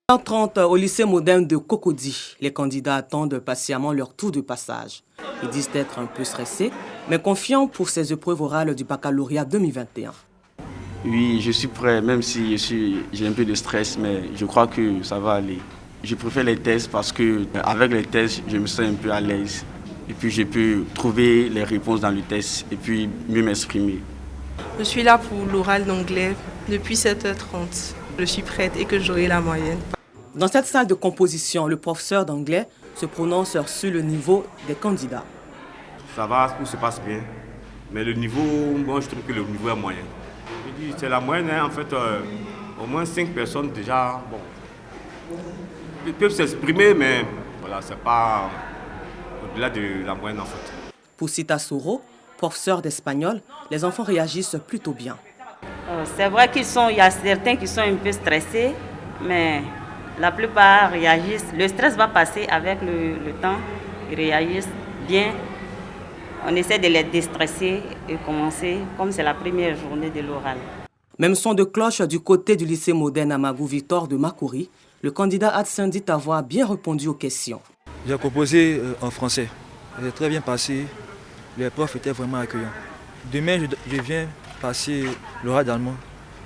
h au lycée moderne de Cocody, les candidats attendent patiemment leur tour de passage. Ils disent être un peu stressés, mais confiants pour ces épreuves orales du baccalauréat 2021. Oui, je suis prêt, même si j'ai un peu de stress, mais je crois que ça va aller. Je préfère les tests parce qu'avec les tests, je me sens un peu à l'aise. Et puis je peux trouver les réponses dans le test et puis mieux m'exprimer. Je suis là pour l'oral d'anglais depuis 7h30. Je suis prête et que j'aurai la moyenne. Dans cette salle de composition, le professeur d'anglais se prononce sur le niveau des candidats. Ça va, tout se passe bien. Mais le niveau, moi je trouve que le niveau est moyen. Je dis, c'est la moyenne, hein, en fait, au moins 5 personnes déjà, bon, ils peuvent s'exprimer, mais voilà, c'est pas au-delà de la moyenne en fait. Pour Sita Soro, professeur d'espagnol, les enfants réagissent plutôt bien. C'est vrai qu'il y a certains qui sont un peu stressés, mais la plupart réagissent. Le stress va passer avec le temps, ils réagissent bien. On essaie de les déstresser et commencer comme c'est la première journée de l'oral. Même son de cloche du côté du lycée moderne Amagou Victor de Makuri, le candidat Adsin dit avoir bien répondu aux questions. J'ai composé en français. J'ai très bien passé. Les profs étaient vraiment accueillants. Demain, je viens passer l'oral d'allemand.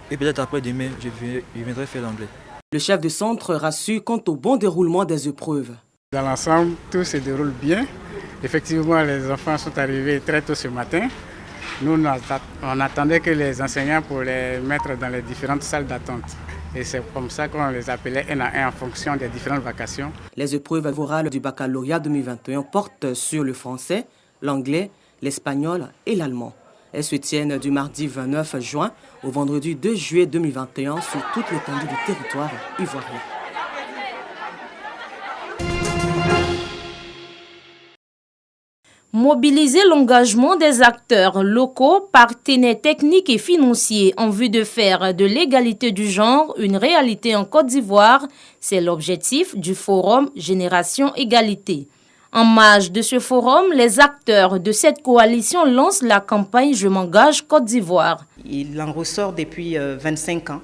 Et peut-être après-demain, je viendrai faire l'anglais. Le chef de centre rassure quant au bon déroulement des épreuves. Dans l'ensemble, tout se déroule bien. Effectivement, les enfants sont arrivés très tôt ce matin. Nous, on attendait que les enseignants pour les mettre dans les différentes salles d'attente. Et c'est comme ça qu'on les appelait un à un en fonction des différentes vacations. Les épreuves orales du baccalauréat 2021 portent sur le français, l'anglais, l'espagnol et l'allemand. Elles se tiennent du mardi 29 juin au vendredi 2 juillet 2021 sur toute l'étendue du territoire ivoirien. Mobiliser l'engagement des acteurs locaux, partenaires techniques et financiers en vue de faire de l'égalité du genre une réalité en Côte d'Ivoire, c'est l'objectif du forum Génération Égalité. En marge de ce forum, les acteurs de cette coalition lancent la campagne Je m'engage Côte d'Ivoire. Il en ressort depuis 25 ans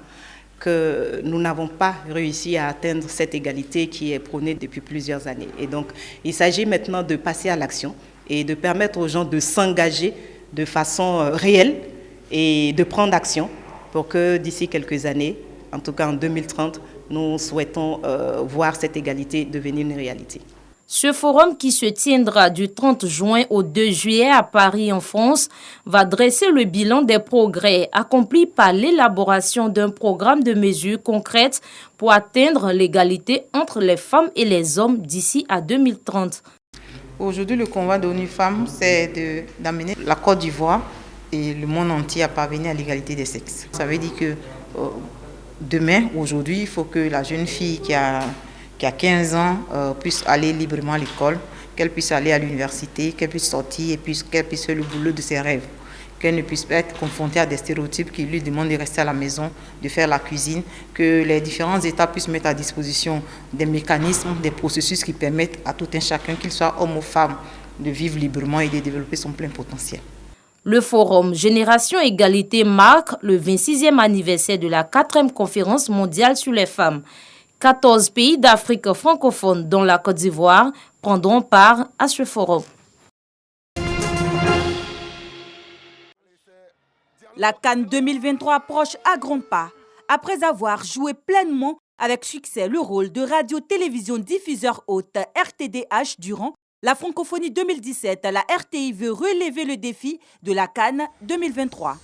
que nous n'avons pas réussi à atteindre cette égalité qui est prônée depuis plusieurs années. Et donc, il s'agit maintenant de passer à l'action et de permettre aux gens de s'engager de façon réelle et de prendre action pour que d'ici quelques années, en tout cas en 2030, nous souhaitons voir cette égalité devenir une réalité. Ce forum qui se tiendra du 30 juin au 2 juillet à Paris en France va dresser le bilan des progrès accomplis par l'élaboration d'un programme de mesures concrètes pour atteindre l'égalité entre les femmes et les hommes d'ici à 2030. Aujourd'hui, le combat de l'ONU Femmes, c'est d'amener la Côte d'Ivoire et le monde entier à parvenir à l'égalité des sexes. Ça veut dire que demain, aujourd'hui, il faut que la jeune fille qui a 15 ans puisse aller librement à l'école, qu'elle puisse aller à l'université, qu'elle puisse sortir et qu'elle puisse faire le boulot de ses rêves. Qu'elle ne puisse pas être confrontée à des stéréotypes qui lui demandent de rester à la maison, de faire la cuisine, que les différents États puissent mettre à disposition des mécanismes, des processus qui permettent à tout un chacun, qu'il soit homme ou femme, de vivre librement et de développer son plein potentiel. Le forum Génération Égalité marque le 26e anniversaire de la 4e conférence mondiale sur les femmes. 14 pays d'Afrique francophone, dont la Côte d'Ivoire, prendront part à ce forum. La CAN 2023 approche à grands pas. Après avoir joué pleinement avec succès le rôle de radio-télévision diffuseur hôte RTDH durant la francophonie 2017, la RTI veut relever le défi de la CAN 2023.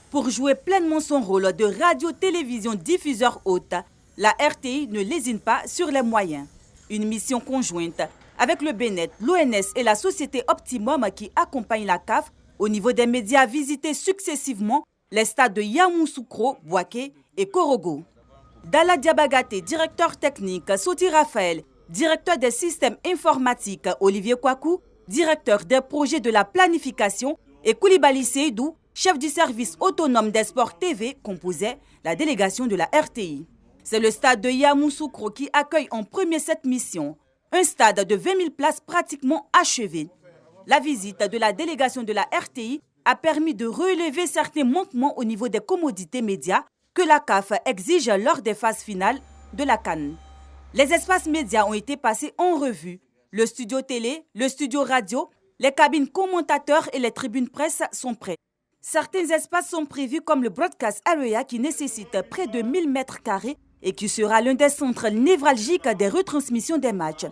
Pour jouer pleinement son rôle de radio-télévision diffuseur hôte, la RTI ne lésine pas sur les moyens. Une mission conjointe avec le BNET, l'ONS et la société Optimum qui accompagne la CAF au niveau des médias visités successivement les stades de Yamoussoukro, Bouaké et Korogo. Dalla Diabagate, directeur technique, Soti Raphaël, directeur des systèmes informatiques, Olivier Kwaku, directeur des projets de la planification, et Koulibaly Seydou, chef du service autonome des sports TV, composaient la délégation de la RTI. C'est le stade de Yamoussoukro qui accueille en premier cette mission, un stade de 20 000 places pratiquement achevé. La visite de la délégation de la RTI a permis de relever certains manquements au niveau des commodités médias que la CAF exige lors des phases finales de la CAN. Les espaces médias ont été passés en revue. Le studio télé, le studio radio, les cabines commentateurs et les tribunes presse sont prêts. Certains espaces sont prévus comme le Broadcast Area qui nécessite près de 1000 mètres carrés et qui sera l'un des centres névralgiques des retransmissions des matchs.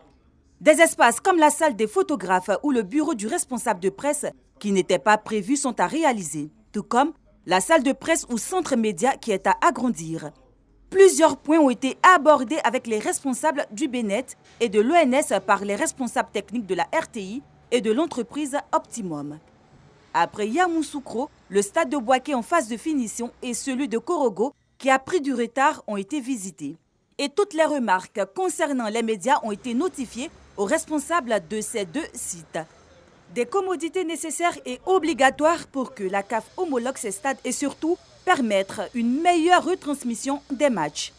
Des espaces comme la salle des photographes ou le bureau du responsable de presse qui n'étaient pas prévus sont à réaliser, tout comme la salle de presse ou centre média qui est à agrandir. Plusieurs points ont été abordés avec les responsables du BNet et de l'ONS par les responsables techniques de la RTI et de l'entreprise Optimum. Après Yamoussoukro, le stade de Bouaké en phase de finition et celui de Korogo, qui a pris du retard, ont été visités. Et toutes les remarques concernant les médias ont été notifiées aux responsables de ces deux sites. Des commodités nécessaires et obligatoires pour que la CAF homologue ces stades et surtout permettre une meilleure retransmission des matchs.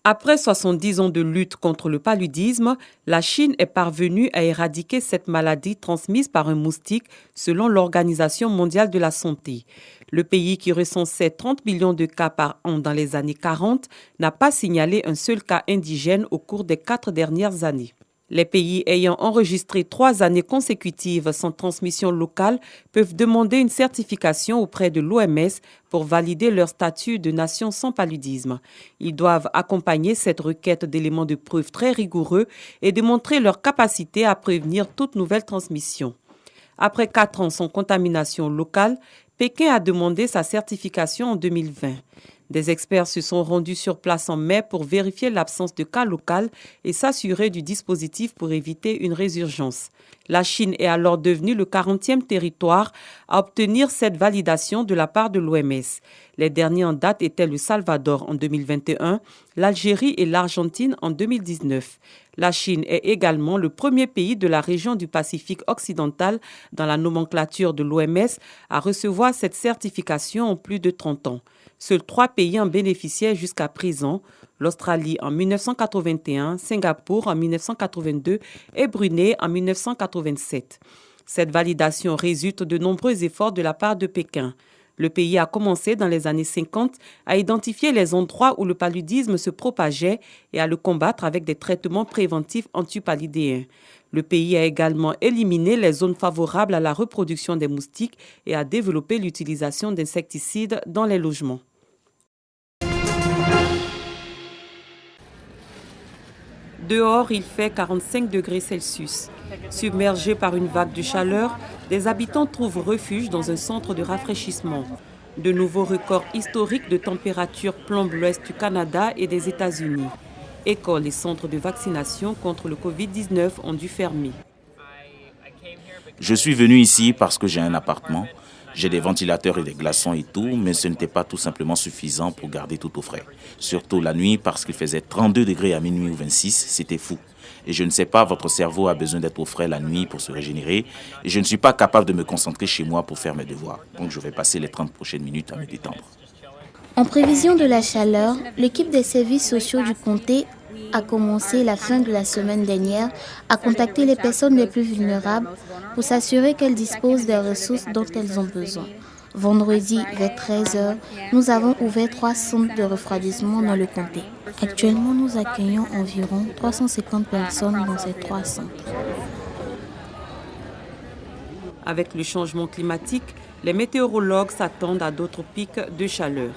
Après 70 ans de lutte contre le paludisme, la Chine est parvenue à éradiquer cette maladie transmise par un moustique selon l'Organisation mondiale de la santé. Le pays qui recensait 30 millions de cas par an dans les années 40 n'a pas signalé un seul cas indigène au cours des 4 dernières années. Les pays ayant enregistré 3 années consécutives sans transmission locale peuvent demander une certification auprès de l'OMS pour valider leur statut de nation sans paludisme. Ils doivent accompagner cette requête d'éléments de preuve très rigoureux et démontrer leur capacité à prévenir toute nouvelle transmission. Après 4 ans sans contamination locale, Pékin a demandé sa certification en 2020. Des experts se sont rendus sur place en mai pour vérifier l'absence de cas local et s'assurer du dispositif pour éviter une résurgence. La Chine est alors devenue le 40e territoire à obtenir cette validation de la part de l'OMS. Les derniers en date étaient le Salvador en 2021, l'Algérie et l'Argentine en 2019. La Chine est également le premier pays de la région du Pacifique occidental dans la nomenclature de l'OMS à recevoir cette certification en plus de 30 ans. Seuls 3 pays en bénéficiaient jusqu'à présent, l'Australie en 1981, Singapour en 1982 et Brunei en 1987. Cette validation résulte de nombreux efforts de la part de Pékin. Le pays a commencé dans les années 50 à identifier les endroits où le paludisme se propageait et à le combattre avec des traitements préventifs antipaludéens. Le pays a également éliminé les zones favorables à la reproduction des moustiques et a développé l'utilisation d'insecticides dans les logements. Dehors, il fait 45 degrés Celsius. Submergés par une vague de chaleur, des habitants trouvent refuge dans un centre de rafraîchissement. De nouveaux records historiques de température plombent l'ouest du Canada et des États-Unis. Écoles et centres de vaccination contre le Covid-19 ont dû fermer. Je suis venu ici parce que j'ai un appartement, j'ai des ventilateurs et des glaçons et tout, mais ce n'était pas tout simplement suffisant pour garder tout au frais. Surtout la nuit parce qu'il faisait 32 degrés à minuit ou 26, c'était fou. Et je ne sais pas, votre cerveau a besoin d'être au frais la nuit pour se régénérer. Et je ne suis pas capable de me concentrer chez moi pour faire mes devoirs. Donc je vais passer les 30 prochaines minutes à me détendre. En prévision de la chaleur, l'équipe des services sociaux du comté a commencé la fin de la semaine dernière à contacter les personnes les plus vulnérables pour s'assurer qu'elles disposent des ressources dont elles ont besoin. Vendredi, vers 13h, nous avons ouvert 3 centres de refroidissement dans le comté. Actuellement, nous accueillons environ 350 personnes dans ces 3 centres. Avec le changement climatique, les météorologues s'attendent à d'autres pics de chaleur.